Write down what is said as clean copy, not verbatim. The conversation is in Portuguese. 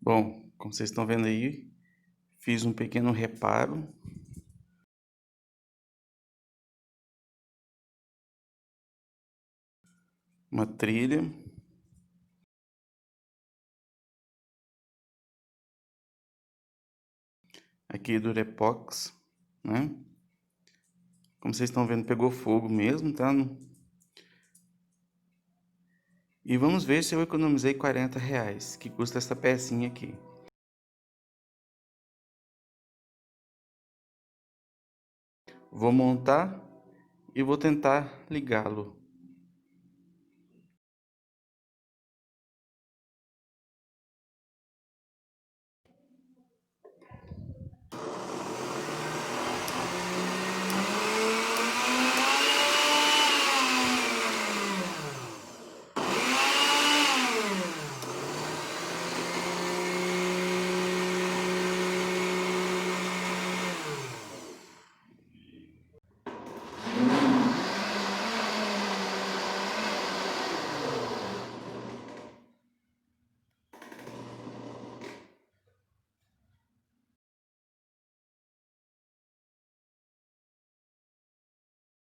Bom, como vocês estão vendo aí, fiz um pequeno reparo. Uma trilha. Aqui do Durepox, né? Como vocês estão vendo, pegou fogo mesmo, tá? E vamos ver se eu economizei R$40, que custa essa pecinha aqui. Vou montar e vou tentar ligá-lo.